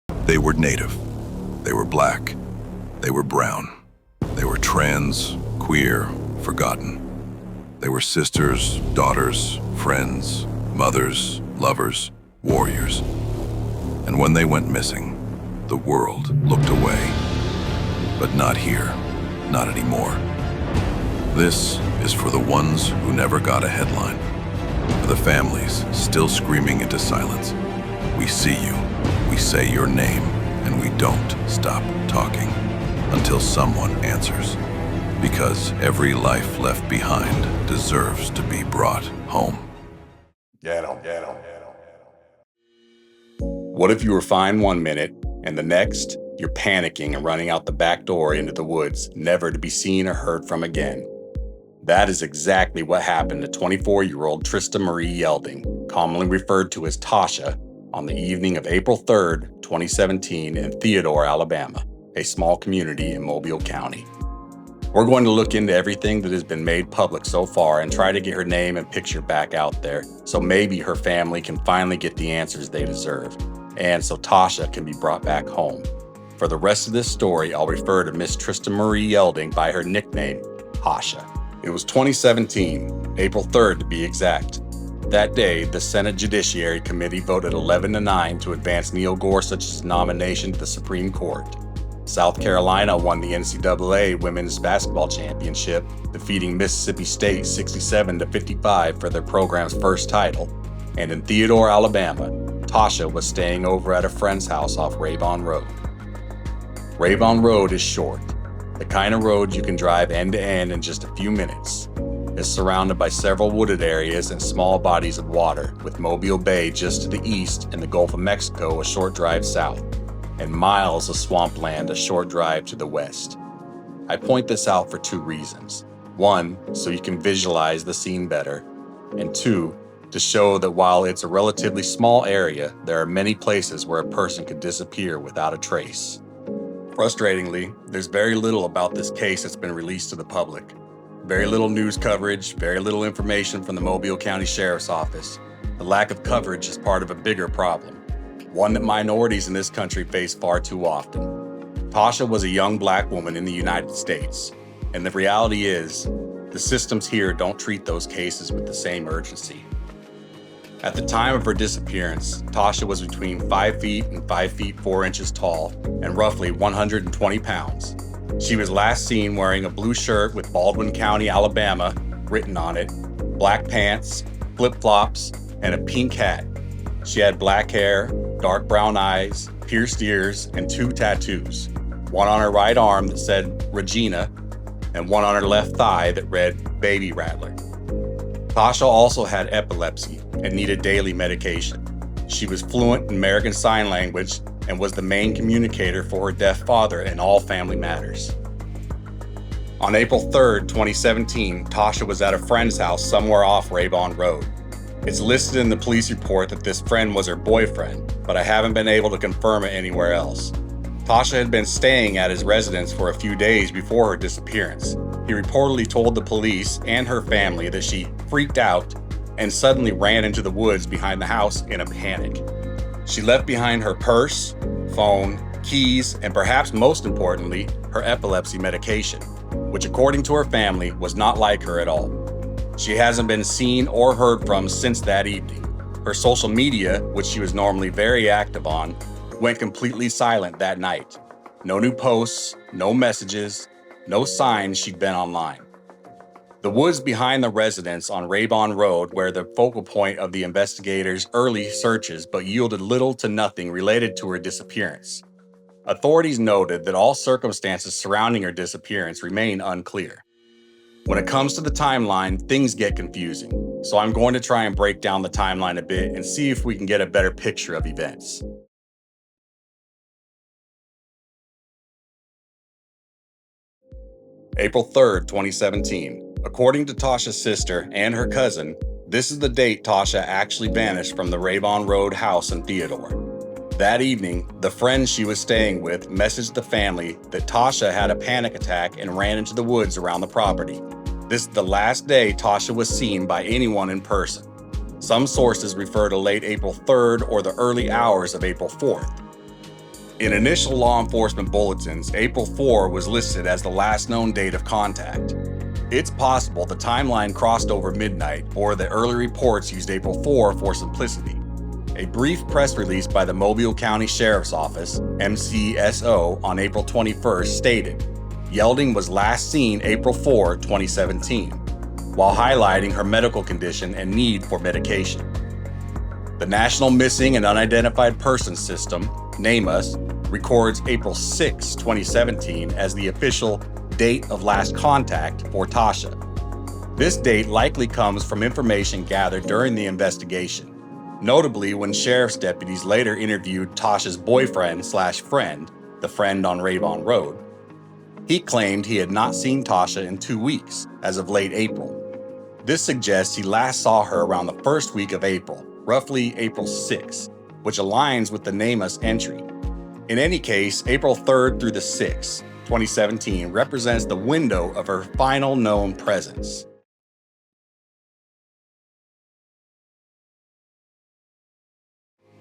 They were native. They were black. They were brown. They were trans, queer, forgotten. They were sisters, daughters, friends, mothers, lovers, warriors. And when they went missing, the world looked away. But not here, not anymore. This is for the ones who never got a headline, for the families still screaming into silence. We see you, we say your name, and we don't stop talking until someone answers. Because every life left behind deserves to be brought home. Get 'em. What if you were fine one minute, and the next, you're panicking and running out the back door into the woods, never to be seen or heard from again? That is exactly what happened to 24-year-old Trista Marie Yelding, commonly referred to as Tasha, on the evening of April 3rd, 2017 in Theodore, Alabama, a small community in Mobile County. We're going to look into everything that has been made public so far and try to get her name and picture back out there so maybe her family can finally get the answers they deserve, and so Tasha can be brought back home. For the rest of this story, I'll refer to Miss Trista Marie Yelding by her nickname, Tasha. It was 2017, April 3rd to be exact. That day, the Senate Judiciary Committee voted 11-9 to advance Neil Gorsuch's nomination to the Supreme Court. South Carolina won the NCAA Women's Basketball Championship, defeating Mississippi State 67-55 for their program's first title. And in Theodore, Alabama, Tasha was staying over at a friend's house off Raybon Road. Raybon Road is short, the kind of road you can drive end to end in just a few minutes. It's surrounded by several wooded areas and small bodies of water, with Mobile Bay just to the east and the Gulf of Mexico a short drive south, and miles of swampland a short drive to the west. I point this out for two reasons. One, so you can visualize the scene better, and two, to show that while it's a relatively small area, there are many places where a person could disappear without a trace. Frustratingly, there's very little about this case that's been released to the public. Very little news coverage, very little information from the Mobile County Sheriff's Office. The lack of coverage is part of a bigger problem, one that minorities in this country face far too often. Tasha was a young black woman in the United States, and the reality is, the systems here don't treat those cases with the same urgency. At the time of her disappearance, Tasha was between 5 feet and 5 feet 4 inches tall and roughly 120 pounds. She was last seen wearing a blue shirt with Baldwin County, Alabama written on it, black pants, flip-flops, and a pink hat. She had black hair, dark brown eyes, pierced ears, and 2 tattoos, one on her right arm that said Regina, and one on her left thigh that read Baby Rattler. Tasha also had epilepsy and needed daily medication. She was fluent in American Sign Language and was the main communicator for her deaf father in all family matters. On April 3rd, 2017, Tasha was at a friend's house somewhere off Raybon Road. It's listed in the police report that this friend was her boyfriend, but I haven't been able to confirm it anywhere else. Tasha had been staying at his residence for a few days before her disappearance. He reportedly told the police and her family that she freaked out and suddenly ran into the woods behind the house in a panic. She left behind her purse, phone, keys, and perhaps most importantly, her epilepsy medication, which according to her family was not like her at all. She hasn't been seen or heard from since that evening. Her social media, which she was normally very active on, went completely silent that night. No new posts, no messages, no signs she'd been online. The woods behind the residence on Raybon Road were the focal point of the investigators' early searches but yielded little to nothing related to her disappearance. Authorities noted that all circumstances surrounding her disappearance remain unclear. When it comes to the timeline, things get confusing, so I'm going to try and break down the timeline a bit and see if we can get a better picture of events. April 3rd, 2017. According to Tasha's sister and her cousin, this is the date Tasha actually vanished from the Raybon Road house in Theodore. That evening, the friend she was staying with messaged the family that Tasha had a panic attack and ran into the woods around the property. This is the last day Tasha was seen by anyone in person. Some sources refer to late April 3rd or the early hours of April 4th. In initial law enforcement bulletins, April 4 was listed as the last known date of contact. It's possible the timeline crossed over midnight, or the early reports used April 4 for simplicity. A brief press release by the Mobile County Sheriff's Office, MCSO, on April 21st stated, Yelding was last seen April 4, 2017, while highlighting her medical condition and need for medication. The National Missing and Unidentified Persons System, NamUs, records April 6, 2017 as the official date of last contact for Tasha. This date likely comes from information gathered during the investigation. Notably, when sheriff's deputies later interviewed Tasha's boyfriend/friend, the friend on Ravon Road, he claimed he had not seen Tasha in 2 weeks, as of late April. This suggests he last saw her around the first week of April, roughly April 6, which aligns with the NamUs entry. In any case, April 3rd through the 6th, 2017 represents the window of her final known presence.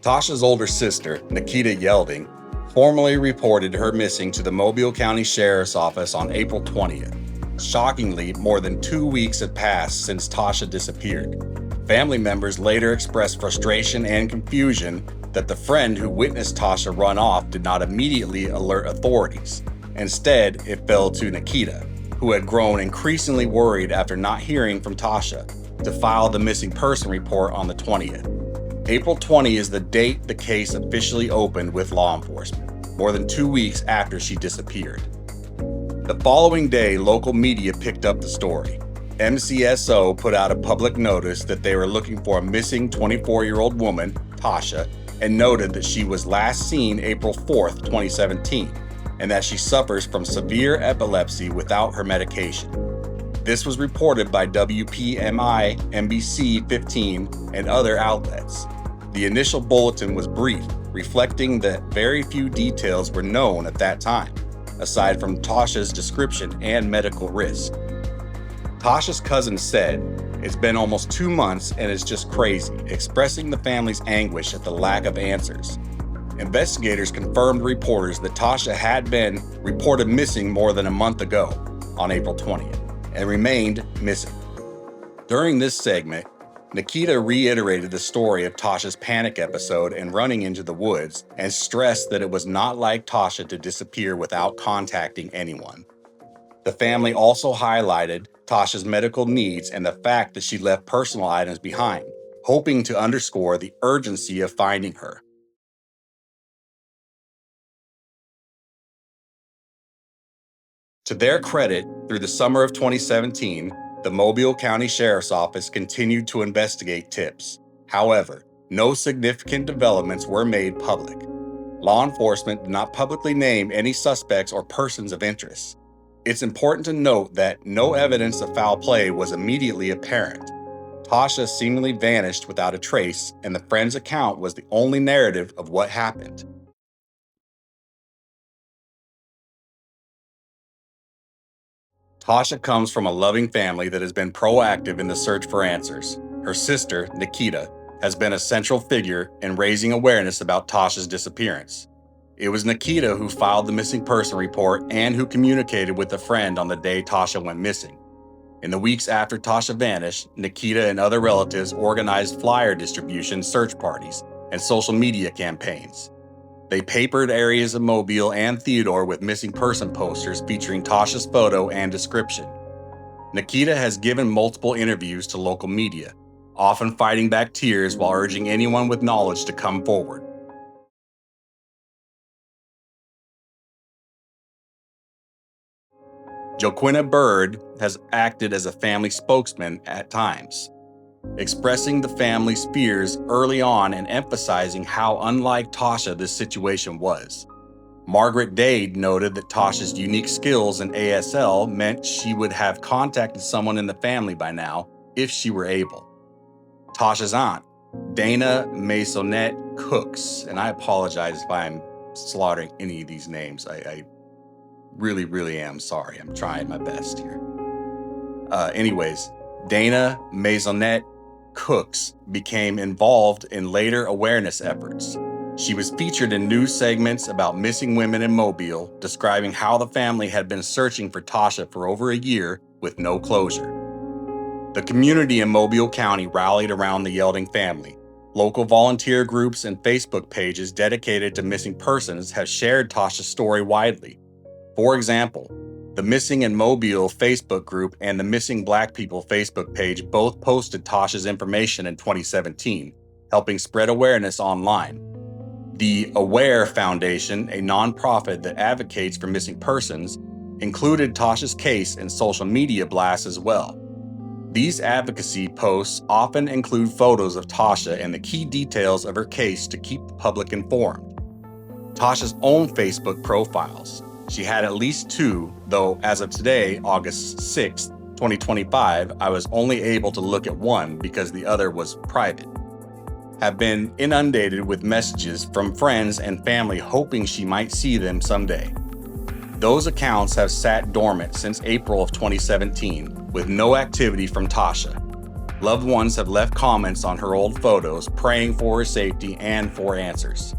Tasha's older sister, Nikita Yelding, formally reported her missing to the Mobile County Sheriff's Office on April 20th. Shockingly, more than 2 weeks had passed since Tasha disappeared. Family members later expressed frustration and confusion that the friend who witnessed Tasha run off did not immediately alert authorities. Instead, it fell to Nikita, who had grown increasingly worried after not hearing from Tasha, to file the missing person report on the 20th. April 20 is the date the case officially opened with law enforcement, more than 2 weeks after she disappeared. The following day, local media picked up the story. MCSO put out a public notice that they were looking for a missing 24-year-old woman, Tasha, and noted that she was last seen April 4, 2017, and that she suffers from severe epilepsy without her medication. This was reported by WPMI, NBC 15, and other outlets. The initial bulletin was brief, reflecting that very few details were known at that time, aside from Tasha's description and medical risk. Tasha's cousin said, "It's been almost 2 months and it's just crazy," expressing the family's anguish at the lack of answers. Investigators confirmed to reporters that Tasha had been reported missing more than a month ago, on April 20th, and remained missing. During this segment, Nikita reiterated the story of Tasha's panic episode and running into the woods, and stressed that it was not like Tasha to disappear without contacting anyone. The family also highlighted Tasha's medical needs and the fact that she left personal items behind, hoping to underscore the urgency of finding her. To their credit, through the summer of 2017, the Mobile County Sheriff's Office continued to investigate tips. However, no significant developments were made public. Law enforcement did not publicly name any suspects or persons of interest. It's important to note that no evidence of foul play was immediately apparent. Tasha seemingly vanished without a trace, and the friend's account was the only narrative of what happened. Tasha comes from a loving family that has been proactive in the search for answers. Her sister, Nikita, has been a central figure in raising awareness about Tasha's disappearance. It was Nikita who filed the missing person report and who communicated with a friend on the day Tasha went missing. In the weeks after Tasha vanished, Nikita and other relatives organized flyer distribution search parties and social media campaigns. They papered areas of Mobile and Theodore with missing person posters featuring Tasha's photo and description. Nikita has given multiple interviews to local media, often fighting back tears while urging anyone with knowledge to come forward. Joaquina Bird has acted as a family spokesman at times, expressing the family's fears early on and emphasizing how unlike Tasha this situation was. Margaret Dade noted that Tasha's unique skills in ASL meant she would have contacted someone in the family by now if she were able. Tasha's aunt, Dana Maisonette Cooks, and I apologize if I'm slaughtering any of these names. I really am sorry. I'm trying my best here. Dana Maisonette Cooks became involved in later awareness efforts. She was featured in news segments about missing women in Mobile, describing how the family had been searching for Tasha for over a year with no closure. The community in Mobile County rallied around the Yelding family. Local volunteer groups and Facebook pages dedicated to missing persons have shared Tasha's story widely. For example, the Missing in Mobile Facebook group and the Missing Black People Facebook page both posted Tasha's information in 2017, helping spread awareness online. The Aware Foundation, a nonprofit that advocates for missing persons, included Tasha's case in social media blasts as well. These advocacy posts often include photos of Tasha and the key details of her case to keep the public informed. Tasha's own Facebook profiles. She had at least 2, though as of today, August 6, 2025, I was only able to look at one because the other was private. Have been inundated with messages from friends and family hoping she might see them someday. Those accounts have sat dormant since April of 2017, with no activity from Tasha. Loved ones have left comments on her old photos, praying for her safety and for answers.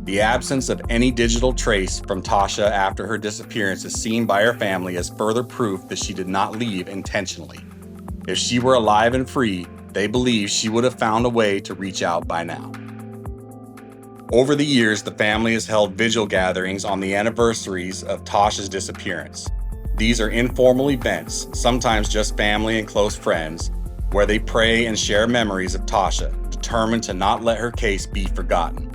The absence of any digital trace from Tasha after her disappearance is seen by her family as further proof that she did not leave intentionally. If she were alive and free, they believe she would have found a way to reach out by now. Over the years, the family has held vigil gatherings on the anniversaries of Tasha's disappearance. These are informal events, sometimes just family and close friends, where they pray and share memories of Tasha, determined to not let her case be forgotten.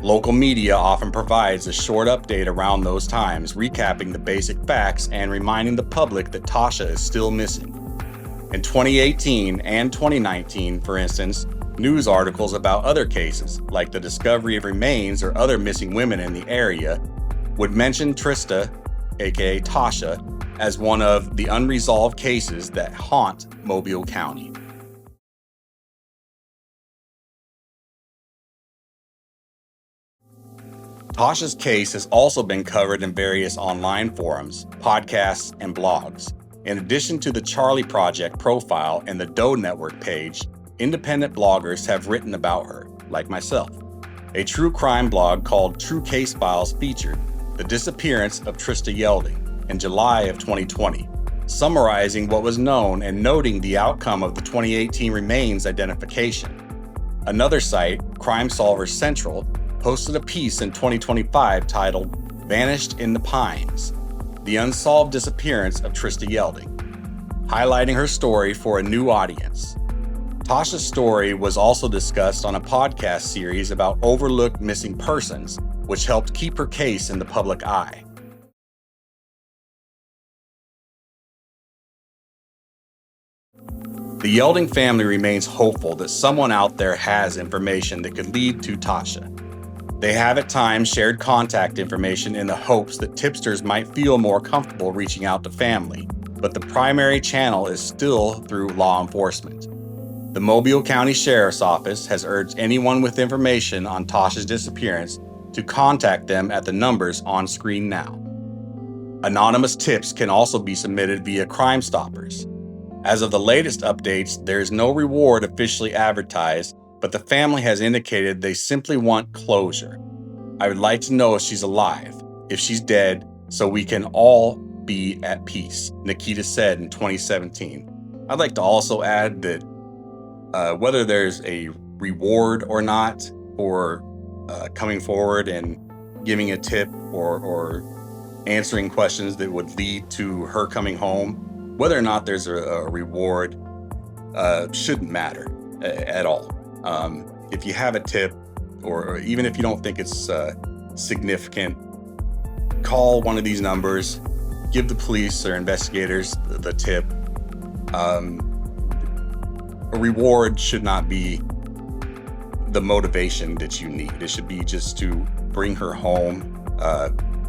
Local media often provides a short update around those times, recapping the basic facts and reminding the public that Tasha is still missing. In 2018 and 2019, for instance, news articles about other cases, like the discovery of remains or other missing women in the area, would mention Trista, aka Tasha, as one of the unresolved cases that haunt Mobile County. Tasha's case has also been covered in various online forums, podcasts, and blogs. In addition to the Charlie Project profile and the Doe Network page, independent bloggers have written about her, like myself. A true crime blog called True Case Files featured the disappearance of Trista Yelding in July of 2020, summarizing what was known and noting the outcome of the 2018 remains identification. Another site, Crime Solvers Central, posted a piece in 2025 titled Vanished in the Pines, the unsolved disappearance of Trista Yelding, highlighting her story for a new audience. Tasha's story was also discussed on a podcast series about overlooked missing persons, which helped keep her case in the public eye. The Yelding family remains hopeful that someone out there has information that could lead to Tasha. They have at times shared contact information in the hopes that tipsters might feel more comfortable reaching out to family, but the primary channel is still through law enforcement. The Mobile County Sheriff's Office has urged anyone with information on Tasha's disappearance to contact them at the numbers on screen now. Anonymous tips can also be submitted via Crime Stoppers. As of the latest updates, there is no reward officially advertised, but the family has indicated they simply want closure. I would like to know if she's alive, if she's dead, so we can all be at peace, Nikita said in 2017. I'd like to also add that whether there's a reward or not for coming forward and giving a tip or answering questions that would lead to her coming home, whether or not there's a reward shouldn't matter at all. If you have a tip, or even if you don't think it's significant, call one of these numbers, give the police or investigators the tip. A reward should not be the motivation that you need. It should be just to bring her home,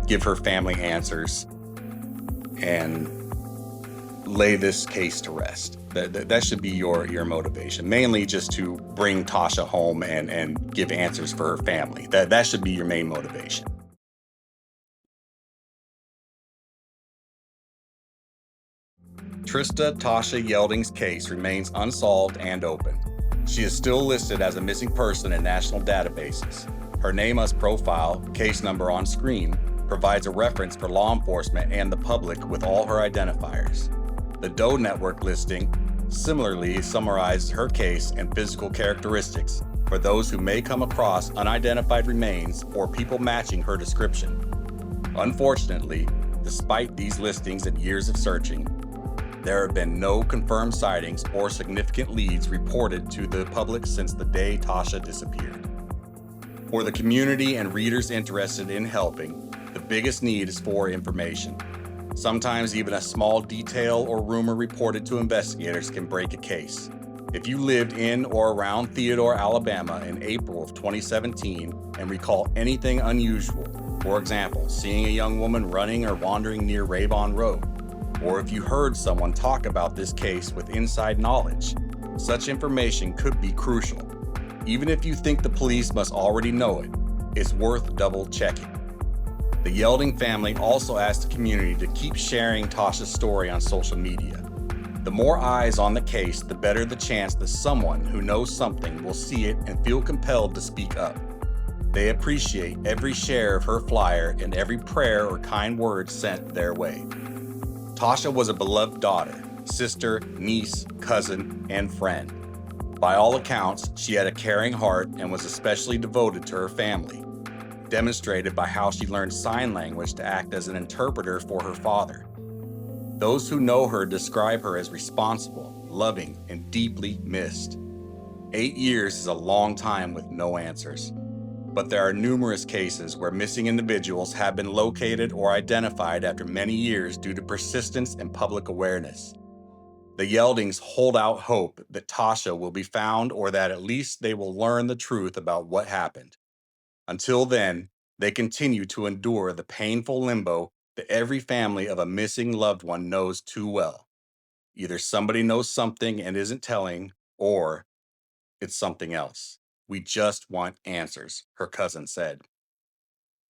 give her family answers, and lay this case to rest. That should be your motivation, mainly just to bring Tasha home and give answers for her family. That should be your main motivation. Trista Tasha Yelding's case remains unsolved and open. She is still listed as a missing person in national databases. Her name as profile, case number on screen, provides a reference for law enforcement and the public with all her identifiers. The Doe Network listing similarly summarizes her case and physical characteristics for those who may come across unidentified remains or people matching her description. Unfortunately, despite these listings and years of searching, there have been no confirmed sightings or significant leads reported to the public since the day Tasha disappeared. For the community and readers interested in helping, the biggest need is for information. Sometimes even a small detail or rumor reported to investigators can break a case. If you lived in or around Theodore, Alabama in April of 2017 and recall anything unusual, for example, seeing a young woman running or wandering near Ravon Road, or if you heard someone talk about this case with inside knowledge, such information could be crucial. Even if you think the police must already know it, it's worth double checking. The Yelding family also asked the community to keep sharing Tasha's story on social media. The more eyes on the case, the better the chance that someone who knows something will see it and feel compelled to speak up. They appreciate every share of her flyer and every prayer or kind word sent their way. Tasha was a beloved daughter, sister, niece, cousin, and friend. By all accounts, she had a caring heart and was especially devoted to her family, demonstrated by how she learned sign language to act as an interpreter for her father. Those who know her describe her as responsible, loving, and deeply missed. 8 years is a long time with no answers. But there are numerous cases where missing individuals have been located or identified after many years due to persistence and public awareness. The Yeldings hold out hope that Tasha will be found or that at least they will learn the truth about what happened. Until then, they continue to endure the painful limbo that every family of a missing loved one knows too well. Either somebody knows something and isn't telling, or it's something else. We just want answers, her cousin said.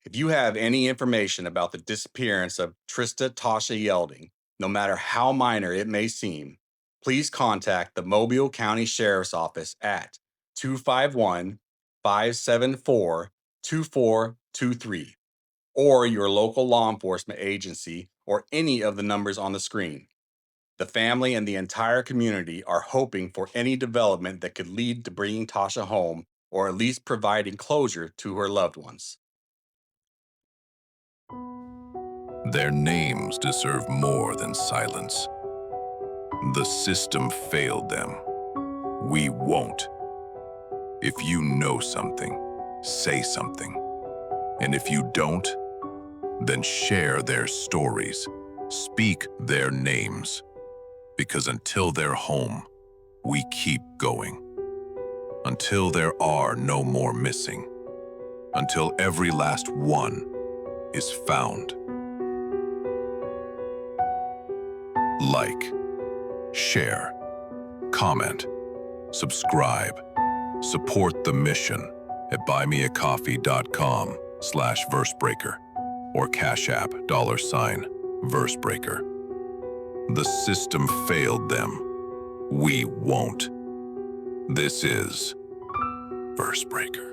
If you have any information about the disappearance of Trista Tasha Yelding, no matter how minor it may seem, please contact the Mobile County Sheriff's Office at 251-574-2423 or your local law enforcement agency or any of the numbers on the screen. The family and the entire community are hoping for any development that could lead to bringing Tasha home or at least providing closure to her loved ones. Their names deserve more than silence. The system failed them. We won't. If you know something, say something. And if you don't, then share their stories. Speak their names. Because until they're home, we keep going. Until there are no more missing. Until every last one is found. Like, share, comment, subscribe, support the mission at buymeacoffee.com/Versebreaker or CashApp $Versebreaker. The system failed them. We won't. This is Versebreaker.